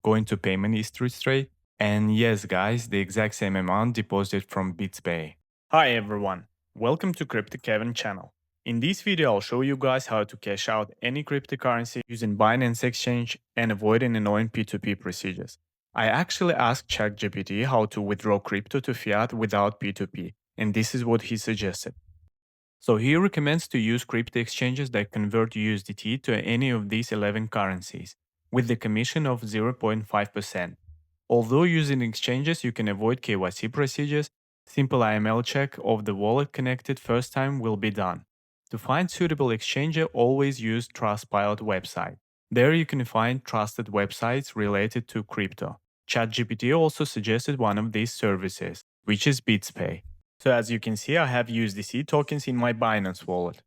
go into payment history straight, and yes guys, the exact same amount deposited from BitsPay. Hi everyone, welcome to Crypto Kevin channel. In this video I'll show you guys how to cash out any cryptocurrency using Binance exchange and avoiding annoying P2P procedures. I actually asked ChatGPT how to withdraw crypto to fiat without P2P, and this is what he suggested. So he recommends to use crypto exchanges that convert USDT to any of these 11 currencies, with the commission of 0.5%. Although using exchanges you can avoid KYC procedures, simple IML check of the wallet connected first time will be done. To find suitable exchanger, always use Trustpilot website. There you can find trusted websites related to crypto. ChatGPT also suggested one of these services, which is BitsPay. So as you can see, I have USDC tokens in my Binance wallet.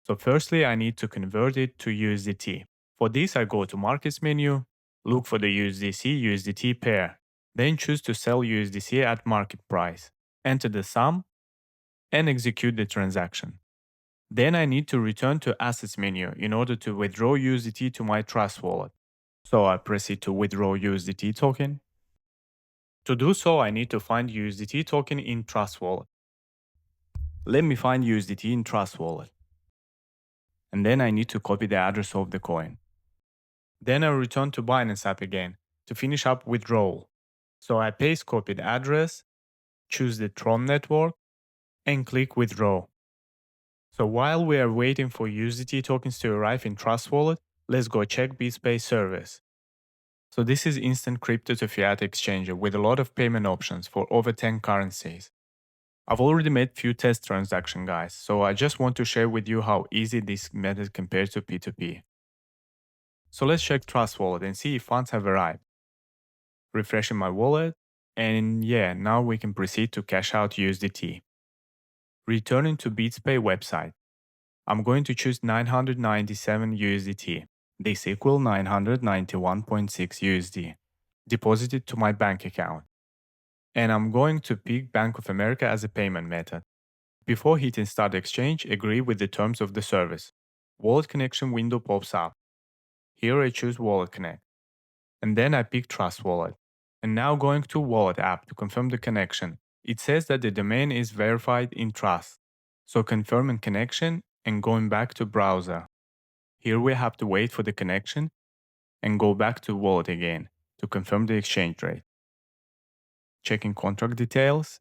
So firstly, I need to convert it to USDT. For this, I go to Markets menu, look for the USDC-USDT pair, then choose to sell USDC at market price, enter the sum, and execute the transaction. Then I need to return to Assets menu in order to withdraw USDT to my Trust wallet. So I proceed to withdraw USDT token. To do so, I need to find USDT token in Trust wallet. Let me find USDT in Trust wallet. And then I need to copy the address of the coin. Then I return to Binance app again to finish up withdrawal. So I paste copied address, choose the Tron network, and click withdraw. So while we are waiting for USDT tokens to arrive in Trust wallet, let's go check BitsPay service. So this is instant crypto to fiat exchanger with a lot of payment options for over 10 currencies. I've already made few test transactions guys, so I just want to share with you how easy this method compares to P2P. So let's check Trust wallet and see if funds have arrived. Refreshing my wallet, and yeah, now we can proceed to cash out USDT. Returning to BitsPay website, I'm going to choose 997 USDT. This equals 991.6 USD. Deposited to my bank account. And I'm going to pick Bank of America as a payment method. Before hitting Start Exchange, agree with the terms of the service. Wallet connection window pops up. Here I choose Wallet Connect. And then I pick Trust Wallet. And now going to Wallet app to confirm the connection. It says that the domain is verified in Trust. So confirming connection and going back to browser. Here we have to wait for the connection and go back to wallet again to confirm the exchange rate. Checking contract details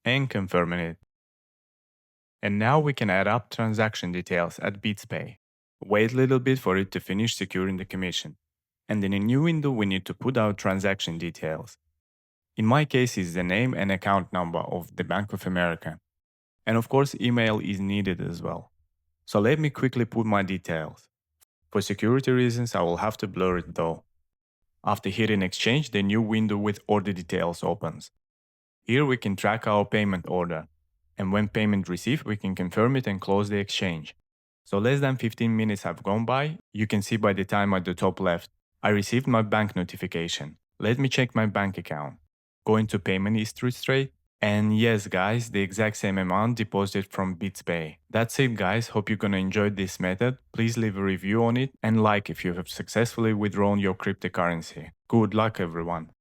and confirming it. And now we can add up transaction details at BitsPay. Wait a little bit for it to finish securing the commission. And in a new window we need to put our transaction details. In my case it's the name and account number of the Bank of America. And of course email is needed as well. So let me quickly put my details. For security reasons I will have to blur it though. After hitting exchange, the new window with order details opens. Here we can track our payment order. And when payment received, we can confirm it and close the exchange. So less than 15 minutes have gone by. You can see by the time at the top left, I received my bank notification. Let me check my bank account. Go into payment history straight. And yes guys, the exact same amount deposited from BitsPay. That's it guys, hope you're gonna enjoy this method. Please leave a review on it and like if you have successfully withdrawn your cryptocurrency. Good luck everyone.